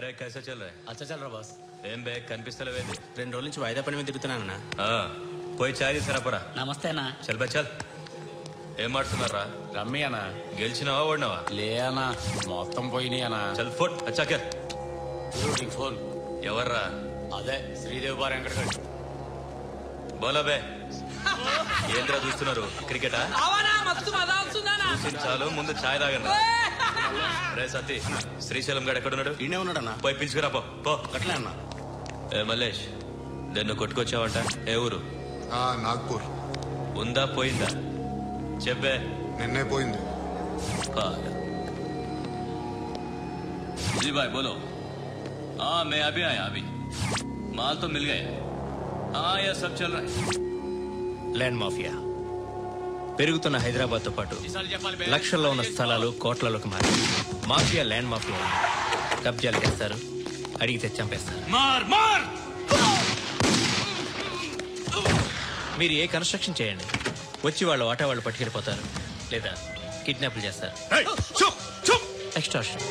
రే కైసా చల్ రా? అచ్చా చల్ రా బాస్. ఏం బే కనిపిస్తలేవేంది? 2 రోజుల నుంచి వాయిదా పని మీద తిరుగుతున్నానన్నా. పోయి చాయ్ తీసుకురాపరా. నమస్తే అన్నా. చల్ బే చల్. ఏం ఆడుతున్నారా? రమ్మి అన్నా. గెలిచినావా ఓడినావా? లే అన్నా, మొత్తం పోయినాయి అన్నా. చల్ ఫోట్ అచ్చా క్యా ఫోన్ ఎవర్రా? అదే శ్రీదేవి బార్ వెంకటగడ్. బోలా బే. ఏంద్రా చూస్తున్నారు? క్రికెటా? చాలు ముందు ఛాయ్ తాగండి. రే సతీ, శ్రీశైలం గడు ఎక్కడున్నాడు? ఈయనే ఉన్నాడన్నా. పోయి పిలుచుకురా పో. అట్లే అన్నా. ఏ మల్లేష్, దన్ను కొట్టుకొచ్చావంట? ఏ ఊరు? నాగ్పూర్. ఉందా పోయిందా చెప్పే. నిన్నే పోయింది. जी भाई बोलो. हाँ मैं अभी आया अभी. माल तो मिल गया. हाँ यह सब चल रहा है. ల్యాండ్ మాఫియా పెరుగుతున్న హైదరాబాద్తో పాటు లక్షల్లో ఉన్న స్థలాలు కోట్లలోకి మారి మాఫియా ల్యాండ్ మాఫియా కబ్జాలు చేస్తారు, అడిగితే చంపేస్తారు. మీరు ఏ కన్స్ట్రక్షన్ చేయండి, వచ్చి వాళ్ళ వాటా వాళ్ళు పట్టుకెళ్ళిపోతారు, లేదా కిడ్నాప్లు చేస్తారు. ఎక్స్టార్షన్.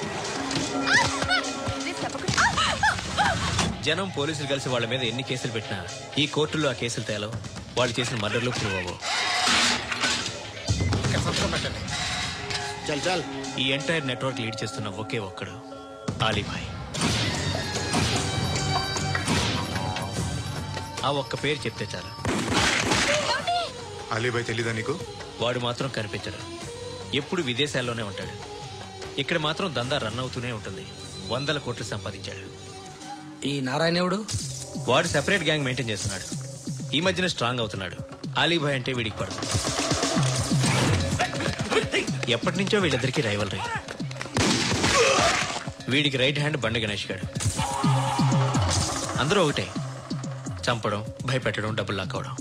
జనం పోలీసులు కలిసి వాళ్ళ మీద ఎన్ని కేసులు పెట్టినా ఈ కోర్టుల్లో ఆ కేసులు తేలవు, వాళ్ళు చేసిన మర్డర్లు ప్రూవ్ అవ్వవు. చల్ చల్. ఈ ఎంటైర్ నెట్వర్క్ లీడ్ చేస్తున్న ఒకే ఒక్కడు ఆలీభాయ్. ఆ ఒక్క పేరు చెప్తే చాలు. అలీభాయ్ తెలీదా నీకు? వాడు మాత్రం కనిపించడు, ఎప్పుడు విదేశాల్లోనే ఉంటాడు. ఇక్కడ మాత్రం దందా రన్ అవుతూనే ఉంటుంది. 100 కోట్లు సంపాదించాడు. ఈ నారాయణవుడు వాడు సెపరేట్ గ్యాంగ్ మెయింటైన్ చేస్తున్నాడు. ఈ మధ్యన స్ట్రాంగ్ అవుతున్నాడు. ఆలీభాయ్ అంటే వీడికి పడదు. ఎప్పటి నుంచో వీళ్ళిద్దరికి రైవల్రీ. వీడికి రైట్ హ్యాండ్ బండ గణేష్ గాడు. అందరూ ఒకటే, చంపడం, భయపెట్టడం, డబ్బులు లాక్కోవడం.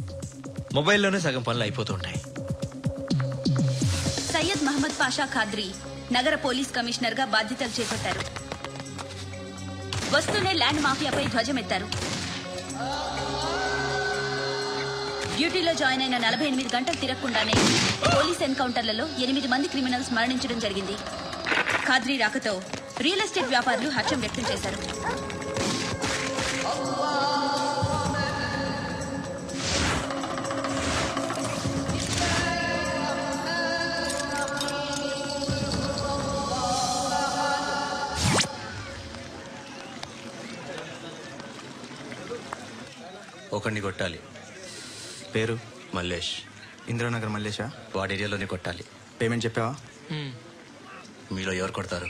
మొబైల్లోనే సగం పనులు అయిపోతూ ఉంటాయి. సయ్యద్ మహమ్మద్ పాషా ఖాద్రీ నగర పోలీస్ కమిషనర్ గా బాధ్యతలు చేపట్టారు. వస్తూనే ల్యాండ్ మాఫియాపై ధ్వజమెత్తారు. డ్యూటీలో జాయిన్ అయిన 48 గంటలు తిరగకుండానే పోలీస్ ఎన్కౌంటర్లలో 8 మంది క్రిమినల్స్ మరణించడం జరిగింది. ఖాద్రీ రాకతో రియల్ ఎస్టేట్ వ్యాపారులు హర్షం వ్యక్తం చేశారు. ఒకడిని కొట్టాలి. పేరు మల్లేష్. ఇంద్రానగర్ మల్లేషా? వాడి ఏరియాలోనే కొట్టాలి. పేమెంట్ చెప్పావా? మీలో ఎవరు కొడతారు?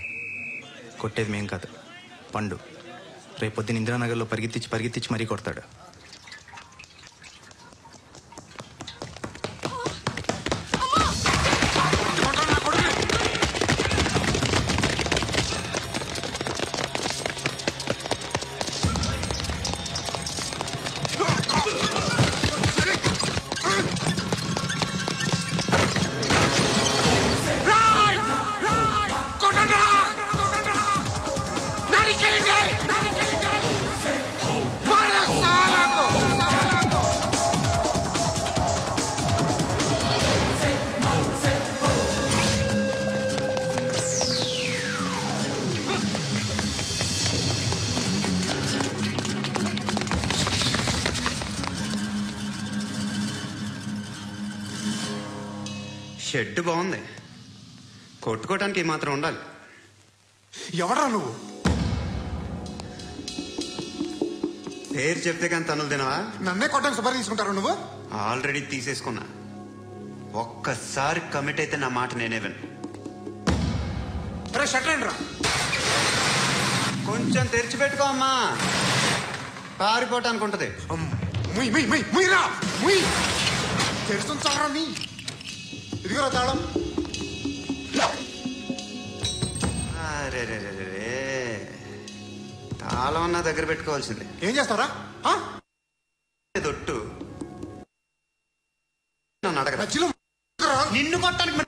కొట్టేది మేం కాదు, పండు. రేపొద్దున ఇంద్రానగర్లో పరిగెత్తించి మరీ కొడతాడు. షెడ్ బాగుంది, కొట్టుకోవటానికి మాత్రం ఉండాలి. ఎవరా నువ్వు? పేరు చెప్తే కానీ తనులు తినవా? నన్నే కొట్టడానికి సుపారీ తీసుకుంటారు నువ్వు? ఆల్రెడీ తీసేసుకున్నా. ఒక్కసారి కమిట్ అయితే నా మాట నేనే విను. షట్రండి రా. కొంచెం తెరిచిపెట్టుకో అమ్మా, పారిపోవటానికి ఉంటది. తెరుస్తుంచారా నీ? ఇదిగోరా తాళం. అరే తాళం నా దగ్గర పెట్టుకోవాల్సిందే. ఏం చేస్తారా? దొట్టు నన్ను అడగరా? నిన్ను కొట్టానికి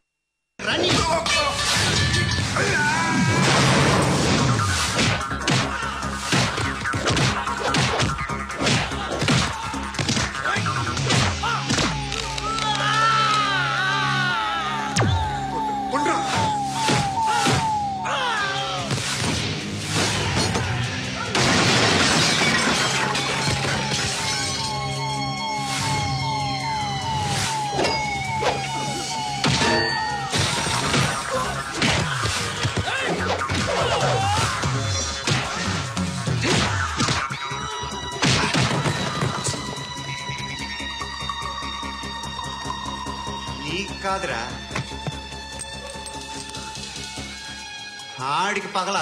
నీకు కాదురా, ఆడికి పగల.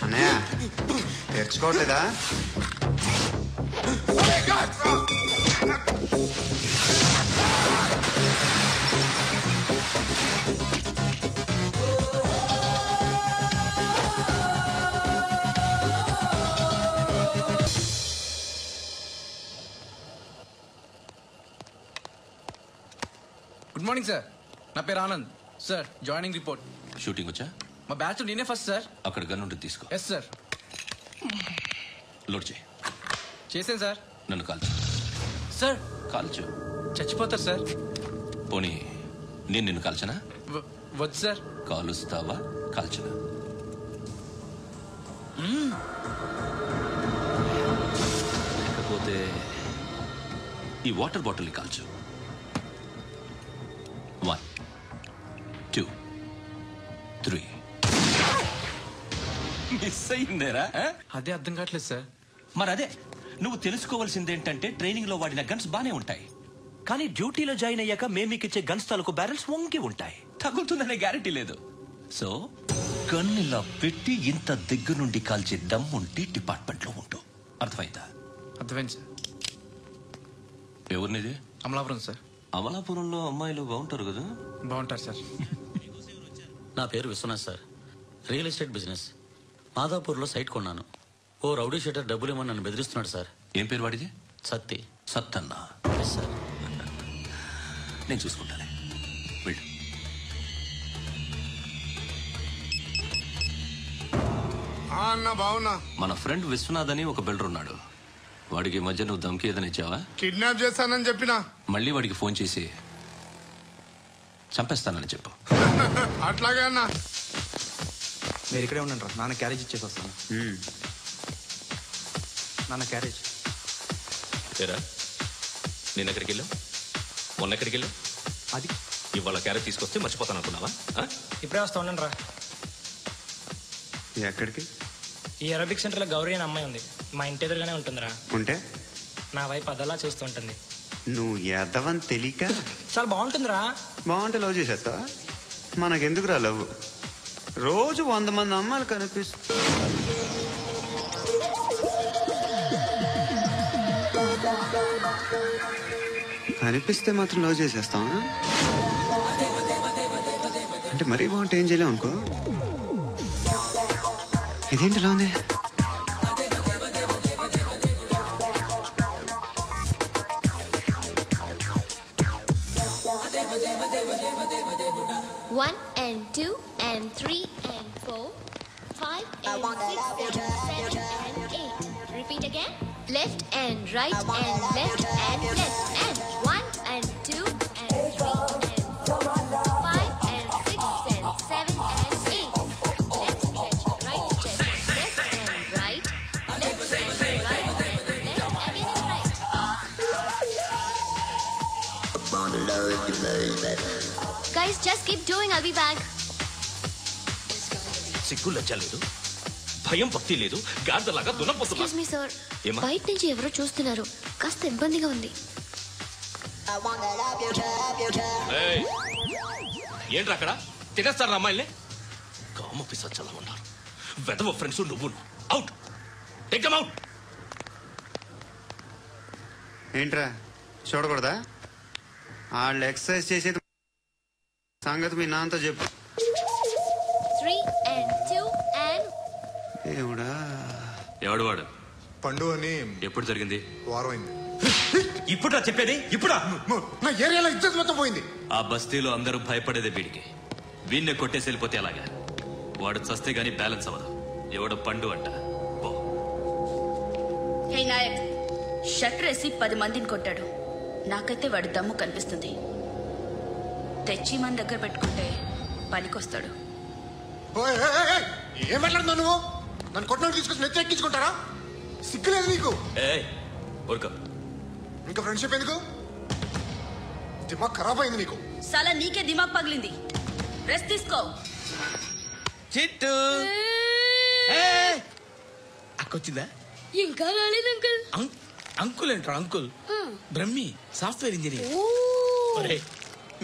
అన్నయ్య తెచ్చుకోవట్లేదా? గుడ్ మార్నింగ్ సార్, నా పేరు Anand sir. Joining report. Shooting వచ్చా? మా బ్యాచ్ నేనే ఫస్ట్ సార్. అక్కడ గన్ ఉంటుంది, తీసుకో. Yes sir. లోడ్ చేయి. చేశాను సార్. నన్ను కాల్చు. సార్ కాల్చు. చచ్చిపోతారు సార్. పోనీ నేను నిన్ను కాల్చనా? వద్దు సార్. కాలుస్తావా కాల్చనా? లేకపోతే ఈ వాటర్ బాటిల్ని కాల్చు. 1 2 3. మిస్ అయిందేరా? అదే అర్థం కావట్లేదు సార్. మరి అదే నువ్వు తెలుసుకోవాల్సిందేంటంటే ట్రైనింగ్ లో వాడిన గన్స్ బానే ఉంటాయి, కానీ డ్యూటీలో జాయిన్ అయ్యాక మేము మీకు ఇచ్చే గన్స్ తాలూకు బ్యారెల్స్ వంగి ఉంటాయి. తగులుతుందనే గ్యారెంటీ లేదు. సో గన్ ఇలా పెట్టి ఇంత దగ్గర నుండి కాల్చే దమ్ముంటి డిపార్ట్మెంట్ లో ఉంటూ. అర్థమైందా? అర్థమైంది సార్. ఎవరినిది? అమలాపురం సార్. అమలాపురంలో అమ్మాయిలు బాగుంటారు కదా? బాగుంటారు సార్. నా పేరు Viswanath sir. Real estate business. మాదాపూర్లో సైట్ కొన్నాను. ఓ రౌడీ షీటర్ డబ్బులు ఇవ్వమని నన్ను బెదిరిస్తున్నాడు సార్. ఏం పేరు వాడిది? సత్తి. సత్తన్నా? Yes sir. నేను చూసుకుంటానే, వెళ్ళు. అన్న బావున్నా. మన ఫ్రెండ్ విశ్వనాథ్ అని ఒక బిల్డర్ ఉన్నాడు. వాడికి ఈ మధ్య నువ్వు ధమ్కి ఏదైనా ఇచ్చావా? కిడ్నాప్ చేస్తానని చెప్పినా. మళ్ళీ వాడికి ఫోన్ చేసి చంపేస్తానని చెప్పు. అట్లాగే అన్న. మీరు ఇక్కడే ఉండండి రా, నాన్న క్యారేజ్ ఇచ్చేసి వస్తాను. నాన్న క్యారేజ్. ఏరా, నేను ఎక్కడికి వెళ్ళావు? మొన్న ఎక్కడికి వెళ్ళావు? అది ఇవాళ క్యారేజ్ తీసుకొస్తే మర్చిపోతాను అనుకున్నావా? ఇప్పుడే వస్తా ఉండండి రా. ఎక్కడికి? ఈ అరబిక్ సెంటర్లో గౌరీ అనే అమ్మాయి ఉంది. మా ఇంటి ఎదురుగానే ఉంటుందిరా. ఉంటే నా వైపు అదలా చూస్తూ ఉంటుంది. నువ్వు ఎదవని తెలియక చాలా బాగుంటుందిరా. బాగుంటే లవ్ చేసేస్తా. మనకెందుకురా లవ్? రోజు 100 మంది అమ్మాయిలు కనిపిస్తే మాత్రం లవ్ చేసేస్తాం. అంటే మరీ బాగుంటే ఏం చేయలేం అనుకో. ఇదేంటి ఇలా ఉంది? One and 2 and 3 and 4, 5 and 6 and 7 and 8. Repeat again. Left and right and left and left and 1 and 2 and 3 and 4, 5 and 6 and 7 and 8. Left stretch, right stretch, left and right, left and right and left again and right. Guys, just keep doing. I'll be back. సిగ్గు లజ్జ లేదు, భయం భక్తి లేదు, గాడిదలాగా దున్నపోతున్నా. Excuse me, sir. ఏమా? బయట నుంచి ఎవరో చూస్తున్నారు. కాస్త ఇబ్బందిగా ఉంది. ఏయ్, ఏంట్రా అక్కడ? తినేస్తారా అమ్మాయిల్ని? కామ పిశాచాలా ఉన్నారు. వెదవ ఫ్రెండ్స్ నువ్వు. Out, take them out. ఏంట్రా చూడకూడదా? వాళ్ళు ఎక్సర్సైజ్ చేసేది సంగతి మీ నాన్నతో చెప్పు. 3 and 2 and ఏమిడా ఎవడు వాడు? పండు అని. ఎప్పుడు జరిగింది? వారం అయింది. ఇప్పుడా చెప్పేది? ఇప్పుడా? నా ఏరియాలో ఇజ్జత్ మొత్తం పోయింది. ఆ బస్తీలో అందరూ భయపడేదే వీడికి. వీణ్ణి కొట్టేసి వెళ్ళిపోతే అలాగా. వాడు చస్తే గానీ బ్యాలెన్స్ అవ్వదు. ఎవడో పండు అంట. హే నాయక్, షట్టర్ వేసి 10 మందిని కొట్టాడు. నాకైతే వాడి దమ్ము కనిపిస్తుంది. తెచ్చి మన దగ్గర పెట్టుకుంటే పనికొస్తాడు. ఏం మాట్లాడుతున్నావు నువ్వు? నన్ను కొట్టడానికి తీసుకొచ్చి నెత్తి ఎక్కించుకుంటారా? సిగ్గులేదు నీకు? ఇంకా ఫ్రెండ్షిప్ ఎందుకు? దిమాగ్ ఖరాబ్ అయింది నీకు. సాలా నీకే దిమాగ్ పగిలింది. రెస్ట్ తీసుకో. చిట్టు అక్కొచ్చిందా? ఇంకా రాలేదు అంకుల్. అంకుల్ ఏంట్రా? Uncle Brahmi software engineer.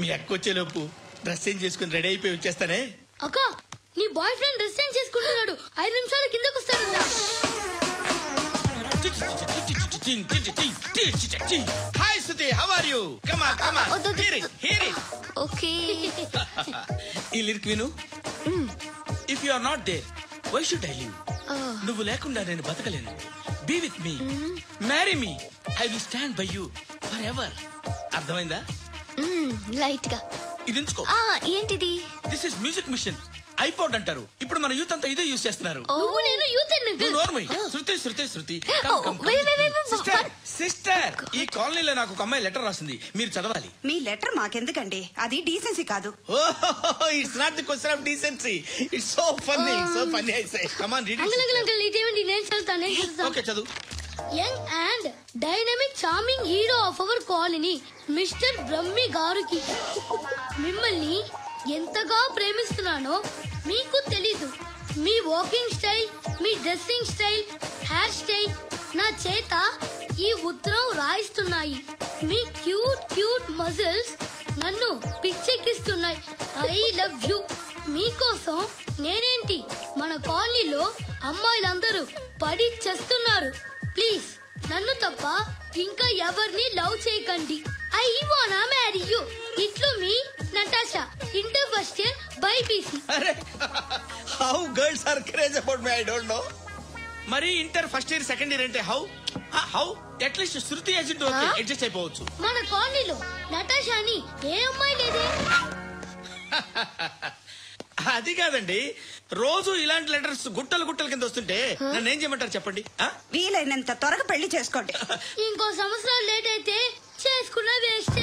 మీ అక్క వచ్చేలోపు డ్రెస్ చేంజ్ చేసుకుని రెడీ అయిపోయి వచ్చేస్తానే. అక్క, నీ బాయ్ ఫ్రెండ్ డ్రెస్ చేంజ్ చేసుకుంటున్నాడు. 5 నిమిషాల కిందకు వస్తాడంట. Hi Suti, how are you? Come on come on, hear it. Okay. ఈ లిరిక్ విను. If you are not there why should I live? నువ్వు లేకుండా నేను బతకలేను. Be with me, marry me, I will stand by you forever. అర్థమైందా? Light గా ఇది ఉంచుకో. ఏంటిది? This is music machine. IPod అంటారు. ఇప్పుడు మన యూత్ అంతా ఇదే యూజ్ చేస్తున్నారు. నేను youth Shruti Shruti Shruti. Sister, sister, ఈ కాలనీలో నాకు ఒక అమ్మాయి లెటర్ రాసింది, మీరు చదవాలి. మీ లెటర్ మాకెందుకండి? అది డీసెన్సీ కాదు. It's not the question of decency. It's so funny, so funny. I say come on read. Uncle ఇదేంటి? నేను చదువుతాను. ఓకే చదువు. Young and dynamic charming hero of our colony mister Brahmi గారికి మిమ్మల్ని ఎంతగా ప్రేమిస్తున్నానో మీకు తెలీదు. మీ వాకింగ్ స్టైల్, మీ డ్రెస్సింగ్ స్టైల్, హెయిర్ స్టైల్ నా చేత ఈ ఉత్తరం రాయిస్తున్నాయి. మీ క్యూట్ క్యూట్ మజిల్స్ నన్ను పిచ్చెక్కిస్తున్నాయి. I love you. మీకోసం నేనేంటి, మన కాలనీలో అమ్మాయిలందరూ పడి చేస్తున్నారు. ప్లీజ్ నన్ను తప్ప ఇంకా ఎవరిని లవ్ చేయకండి. ఐ వానా మ్యారీ యూ. ఇట్లు మీ Natasha, inter first year BiPC. How girls are craze about me I don't know. మరి inter first year second year అంటే how how at least Shruti agent okay adjust అయిపోవచ్చు. మన కాలనీలో నటాషా అని ఏ అమ్మాయి లేదే. అది కాదండి, రోజు ఇలాంటి లెటర్స్ గుట్టలు గుట్టల కింద వస్తుంటే నన్ను ఏం చేయమంటారు చెప్పండి? వీలైనంత త్వరగా పెళ్లి చేసుకోండి. ఇంకో సంవత్సరాలు లేట్ అయితే చేసుకున్నా వేస్ట్.